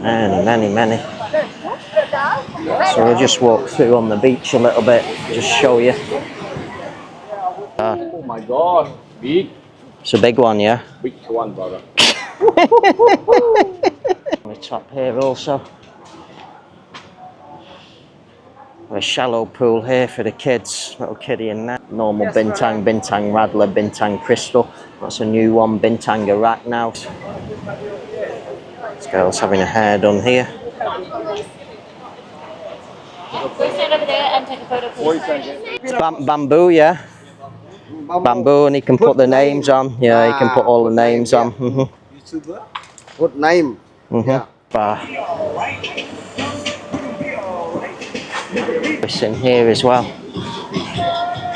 and many. So we'll just walk through on the beach a little bit, just show you. Oh my god, big. It's a big one, yeah? Big one, brother. On the top here also. A shallow pool here for the kids, little kiddie in there. Normal bintang, bintang radler, bintang crystal. That's a new one, bintang Iraq now. This girl's having her hair done here. Please stand over there and take a photo, please. It's bamboo, yeah? Bamboo, and he can put the names on. Yeah, he can put all the names on. Good name. Yeah. It's in here as well.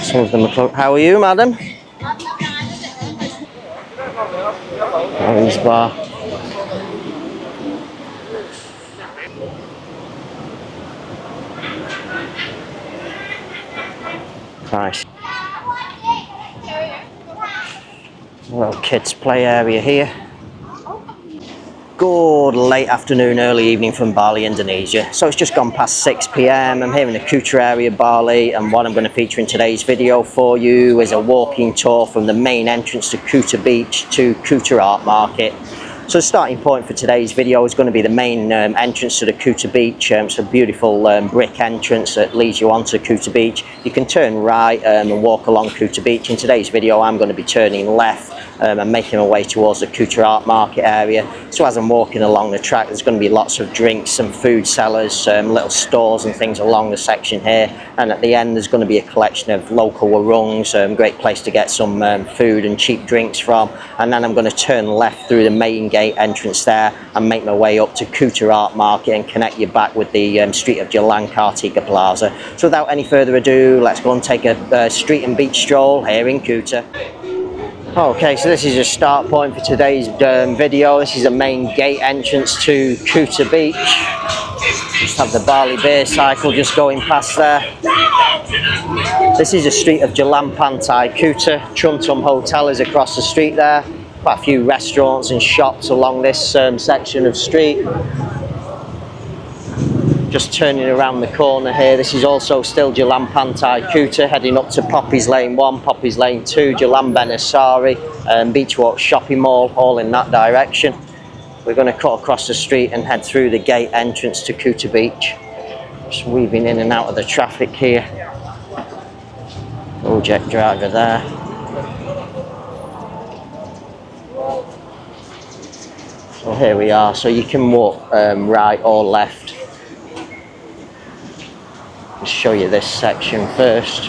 Some of them are closed. How are you, madam? Orange bar. Nice. Little kids play area here. Good late afternoon, early evening from Bali, Indonesia. So it's just gone past 6 p.m. I'm here in the Kuta area, Bali, and what I'm going to feature in today's video for you is a walking tour from the main entrance to Kuta Beach to Kuta Art Market. So the starting point for today's video is going to be the main entrance to the Kuta Beach. It's a beautiful brick entrance that leads you onto Kuta Beach. You can turn right and walk along Kuta Beach. In today's video I'm going to be turning left and making my way towards the Kuta Art Market area. So as I'm walking along the track, there's going to be lots of drinks, some food sellers, little stores and things along the section here. And at the end there's going to be a collection of local warungs, great place to get some food and cheap drinks from. And then I'm going to turn left through the main gate entrance there and make my way up to Kuta Art Market and connect you back with the street of Jalan Kartika Plaza. So without any further ado, let's go and take a street and beach stroll here in Kuta. Okay, so this is a start point for today's video. This is the main gate entrance to Kuta Beach. Just have the Bali beer cycle just going past there. This is the street of Jalan Pantai Kuta. Truntum Hotel is across the street there. Quite a few restaurants and shops along this section of street. Just turning around the corner here, this is also still Jalan Pantai Kuta, heading up to Poppies Lane 1, Poppies Lane 2, Jalan Benesari, Beachwalk Shopping Mall, all in that direction. We're going to cut across the street and head through the gate entrance to Kuta Beach. Just weaving in and out of the traffic here. Project driver there. So here we are, so you can walk right or left. Just show you this section first.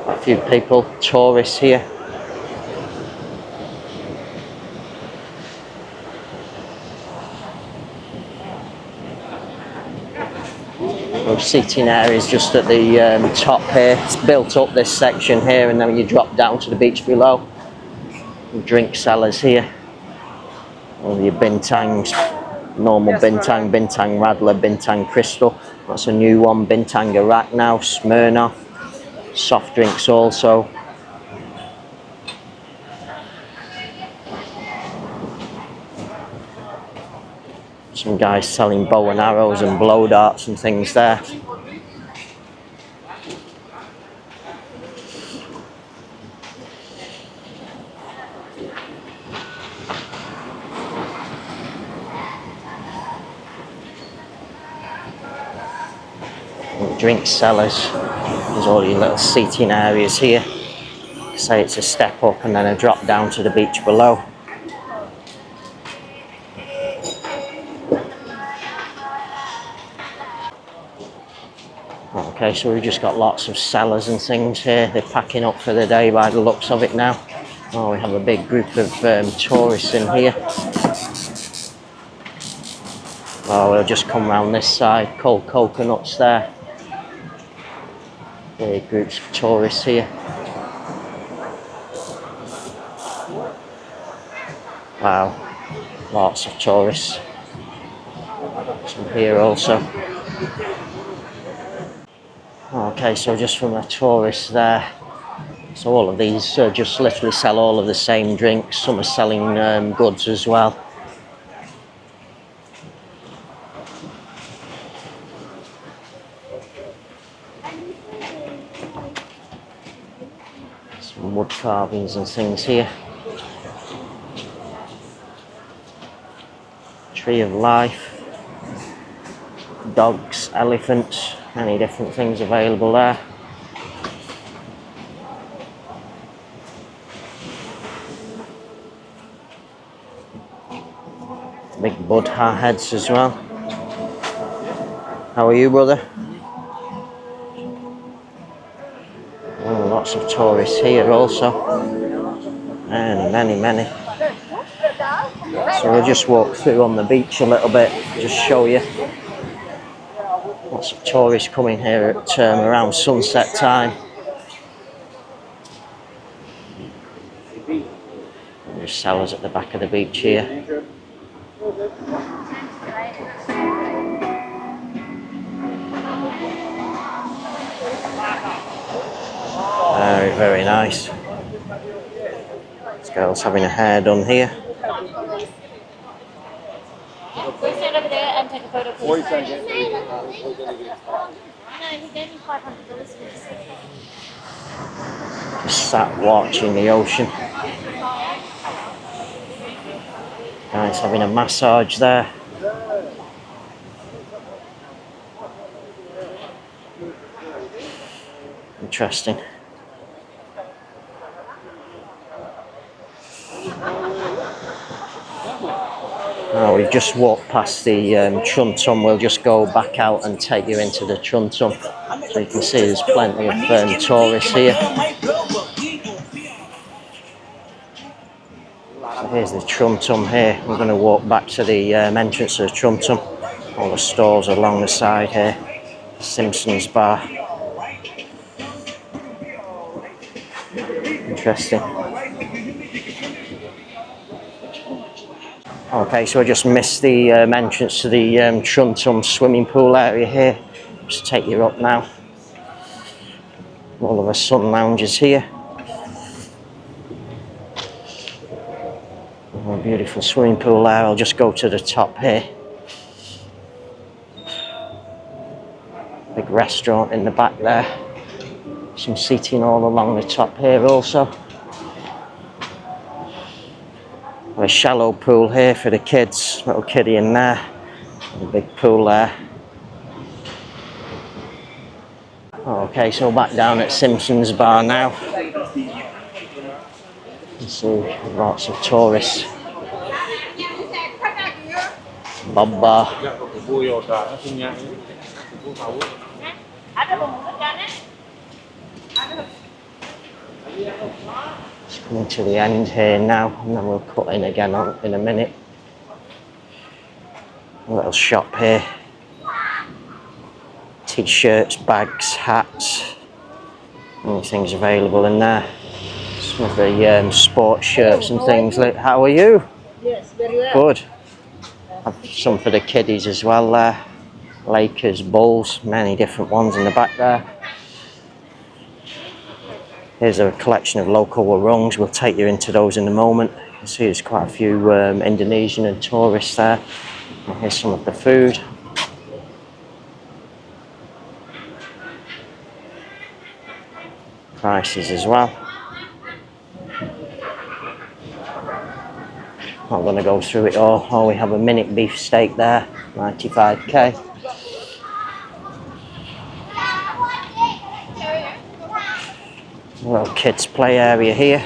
A few people, tourists here. Those seating areas just at the top here. It's built up this section here, and then you drop down to the beach below. Drink sellers here. All your bintangs, normal bintang, bintang radler, bintang crystal. That's a new one, bintang Iraq now, Smirnoff. Soft drinks also. Some guys selling bow and arrows and blow darts and things there. Drink sellers. There's all your little seating areas here. Say it's a step up and then a drop down to the beach below. Okay, so we've just got lots of sellers and things here. They're packing up for the day by the looks of it now. Oh, we have a big group of tourists in here. Oh, we'll just come round this side. Cold coconuts there. Big groups of tourists here. Wow, lots of tourists. Some here also. Okay, so just from the tourists there, So all of these just literally sell all of the same drinks. Some are selling goods as well. Some wood carvings and things here. Tree of life. Dogs, elephants, many different things available there. Big Buddha heads as well. How are you, brother? Oh, lots of tourists here also. And many. So we'll just walk through on the beach a little bit, just show you. Lots of tourists coming here at around sunset time. There's sellers at the back of the beach here. Very nice. This girl's having a hair done here. Please stand over there and take a photo, please. 40 seconds. No, he gave me $500. Just sat watching the ocean. Guys having a massage there. Interesting. Oh, we've just walked past the Truntum. We'll just go back out and take you into the Truntum. So you can see there's plenty of tourists here. So here's the Truntum here. We're going to walk back to the entrance of the Truntum. All the stores along the side here. Simpsons bar. Interesting. Okay, so I just missed the entrance to the Truntum swimming pool area here. Just take you up now. All of the sun lounges here. Oh, beautiful swimming pool there. I'll just go to the top here. Big restaurant in the back there. Some seating all along the top here also. A shallow pool here for the kids, little kiddie in there, a big pool there. Okay, so back down at Simpsons Bar now. You see lots of tourists. Bob Bar. It's coming to the end here now, and then we'll cut in again in a minute. A little shop here. T-shirts, bags, hats. Many things available in there. Some of the sports shirts and things. How are you? Yes, very well. Good. Have some for the kiddies as well there. Lakers, Bulls, many different ones in the back there. Here's a collection of local warungs. We'll take you into those in a moment. You can see there's quite a few Indonesian and tourists there. And here's some of the food. Prices as well. Not going to go through it all. Oh, we have a minute beef steak there, 95k. A little kids play area here.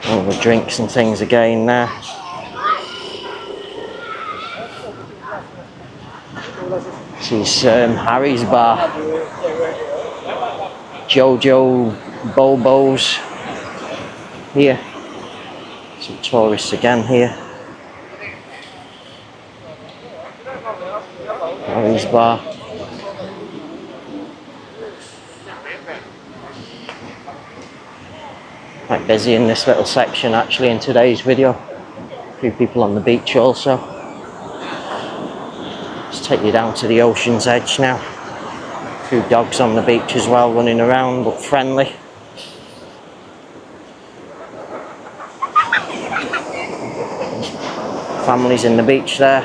All the drinks and things again there. This is Harry's bar. Jojo Bobo's here. Some tourists again here. Harry's bar. Quite busy in this little section actually in today's video. A few people on the beach also. Let's take you down to the ocean's edge now. A few dogs on the beach as well, running around, but friendly. Families in the beach there.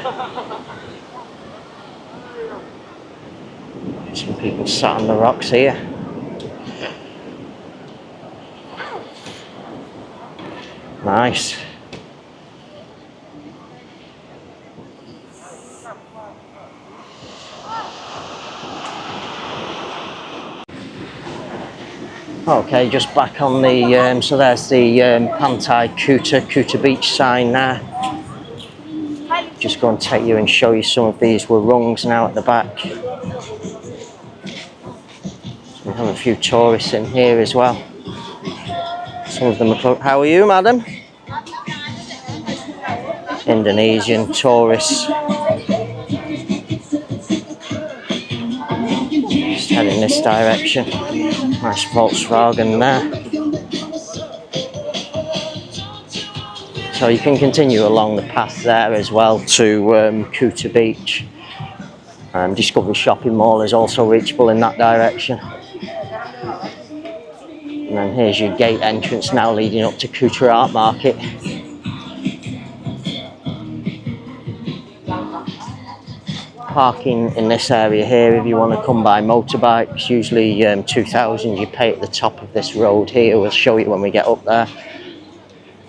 Some people sat on the rocks here. Nice. Okay, just back on the, so there's the Pantai Kuta Beach sign there. Just going to take you and show you some of these warungs now at the back. We have a few tourists in here as well. Some of them are, how are you, madam? Indonesian tourists. Just heading this direction. Nice Volkswagen there. So you can continue along the path there as well to Kuta Beach. Discovery Shopping Mall is also reachable in that direction. And then here's your gate entrance now leading up to Kuta Art Market. Parking in this area here if you want to come by motorbikes, usually 2,000 you pay at the top of this road here. We'll show you when we get up there.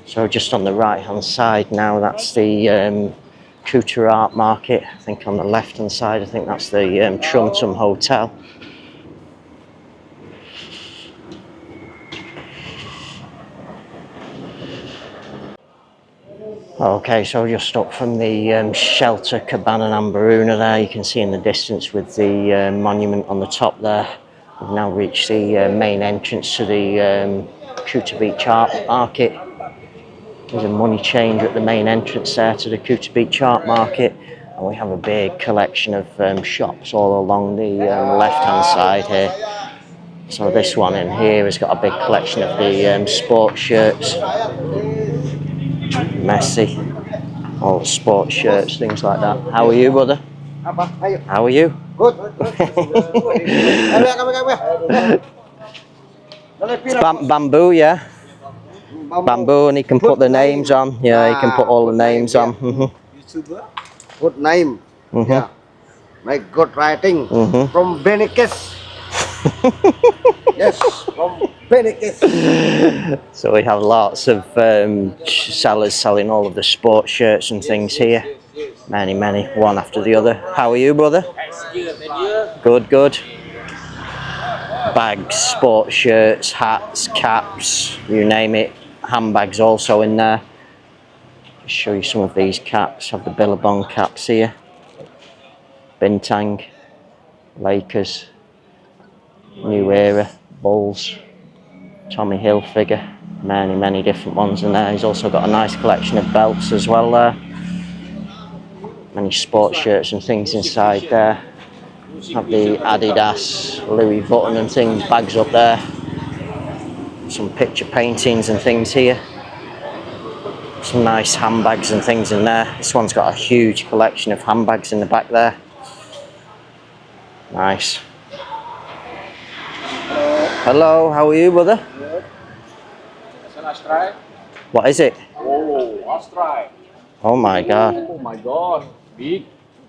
So just on the right hand side now, that's the Kuta Art Market. I think on the left hand side, I think that's the Truntum Hotel. Okay, so just up from the shelter Cabana Ambaruna there, you can see in the distance with the monument on the top there. We've now reached the main entrance to the Kuta Beach Art Market. There's a money changer at the main entrance there to the Kuta Beach Art Market, and we have a big collection of shops all along the left hand side here. So this one in here has got a big collection of the sports shirts. Messi, all sports shirts, things like that. How are you, brother? How are you? Good. It's bamboo, yeah? Bamboo, and he can put the names on. Yeah, he can put all the names on. YouTuber. Good name. Mm-hmm. Yeah. Make good writing. Mm-hmm. From Benikes. Yes, from Benikes. So we have lots of sellers selling all of the sports shirts and things here. Many, one after the other. How are you, brother? Good, good. Bags, sports shirts, hats, caps, you name it. Handbags also in there. Just show you some of these caps. Have the Billabong caps here. Bintang, Lakers, New Era, Bulls, Tommy Hilfiger. Many different ones in there. He's also got a nice collection of belts as well there. Many sports shirts and things inside there. Have the Adidas, Louis Vuitton and things, bags up there. Some picture paintings and things here. Some nice handbags and things in there. This one's got a huge collection of handbags in the back there. Nice. Hello, how are you, brother? What is it? Oh, Australia. Oh my god. Oh my god. Big.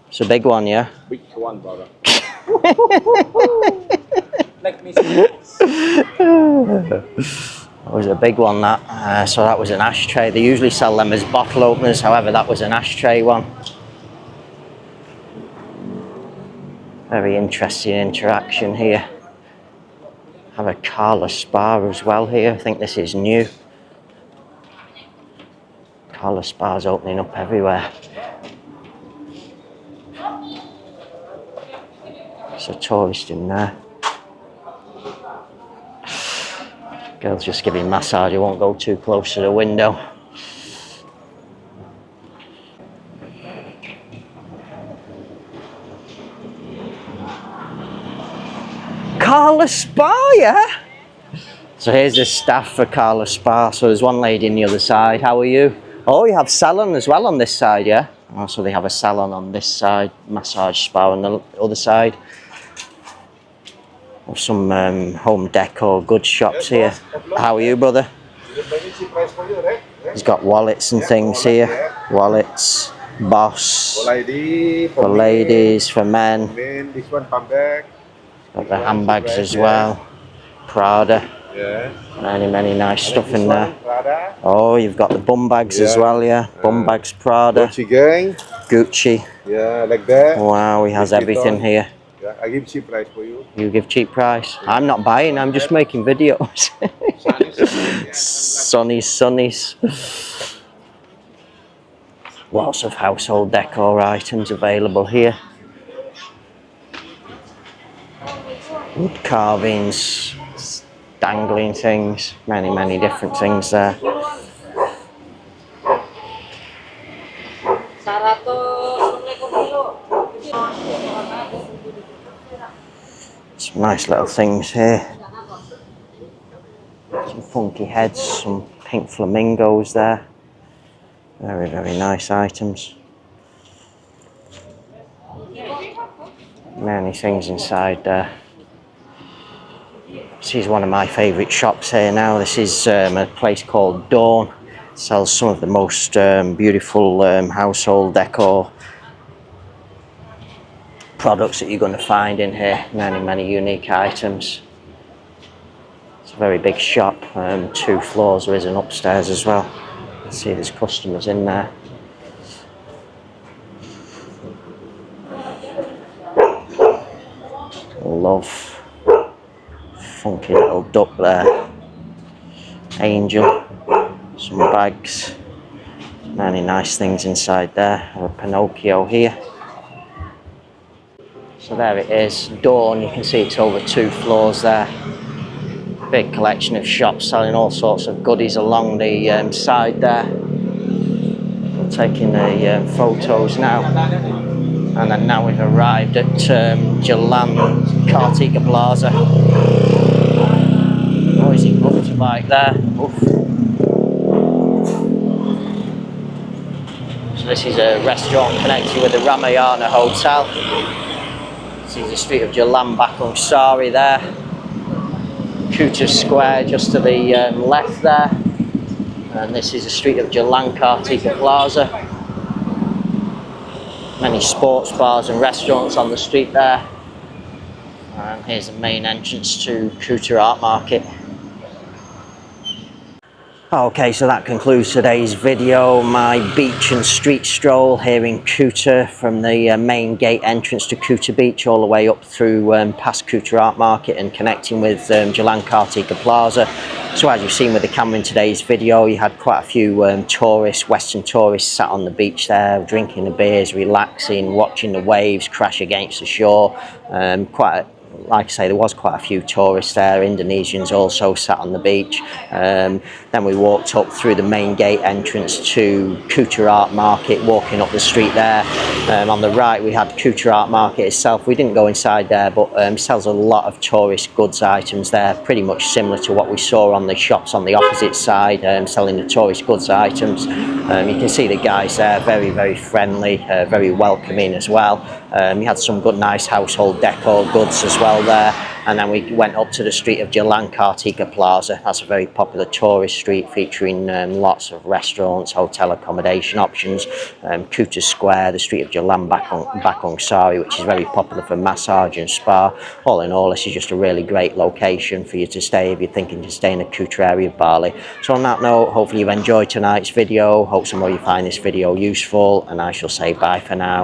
It's a big one, yeah? Big one, brother. Let me see. That was a big one, that. So that was an ashtray. They usually sell them as bottle openers, however that was an ashtray one. Very interesting interaction here. Have a Carla Spa as well here. I think this is new. Carla Spa's opening up everywhere. There's a tourist in there. Girl's just giving massage. I won't go too close to the window. Carla Spa, yeah? So here's the staff for Carla Spa. So there's one lady on the other side. How are you? Oh, you have salon as well on this side, yeah? Also, they have a salon on this side, massage spa on the other side. Some home decor goods shops here. How are you, brother? He's got wallets and things here. Wallets, Boss, for ladies, for men. This one come back. Got the handbags as well. Prada. Yeah. Many nice stuff in there. Prada. Oh, you've got the bum bags as well, yeah. Bum bags, Prada, Gucci gang. Gucci. Yeah, like that. Wow, he has everything here. Yeah, I give cheap price for you. You give cheap price. I'm not buying, I'm just making videos. Sunnies. Lots of household decor items available here. Wood carvings, dangling things, many different things there. Some nice little things here. Some funky heads, some pink flamingos there. Very nice items. Many things inside there. This is one of my favourite shops here now. This is a place called Dawn. It sells some of the most beautiful household decor products that you're going to find in here. Many unique items. It's a very big shop. 2 floors. There is an upstairs as well. You can see there's customers in there. Love. Funky little duck there. Angel. Some bags. Many nice things inside there. A Pinocchio here. So there it is, Dawn. You can see it's over 2 floors there. Big collection of shops selling all sorts of goodies along the side there. We're taking the photos now. And then now we've arrived at Jalan Kartika Plaza. Noisy motorbike there. Oof. So this is a restaurant connected with the Ramayana Hotel. This is the street of Jalan Bakung Sari there. Kuta Square just to the left there. And this is the street of Jalan Kartika Plaza. Many sports bars and restaurants on the street there. And here's the main entrance to Kuta Art Market. Okay, so that concludes today's video. My beach and street stroll here in Kuta, from the main gate entrance to Kuta Beach all the way up through past Kuta Art Market and connecting with Jalan Kartika Plaza. So as you've seen with the camera in today's video, you had quite a few tourists, Western tourists, sat on the beach there, drinking the beers, relaxing, watching the waves crash against the shore. Like I say, there was quite a few tourists there. Indonesians also sat on the beach. Then we walked up through the main gate entrance to Kuta Art Market, walking up the street there. On the right we had Kuta Art Market itself. We didn't go inside there, but sells a lot of tourist goods items there, pretty much similar to what we saw on the shops on the opposite side, selling the tourist goods items. You can see the guys there, very friendly, very welcoming as well. You had some good nice household decor goods as well there. And then we went up to the street of Jalan Kartika Plaza. That's a very popular tourist street featuring lots of restaurants, hotel accommodation options. Kuta Square, the street of Jalan Bakung Sari, which is very popular for massage and spa. All in all, this is just a really great location for you to stay if you're thinking to stay in the Kuta area of Bali. So on that note, hopefully you've enjoyed tonight's video. Hope some of you find this video useful, and I shall say bye for now.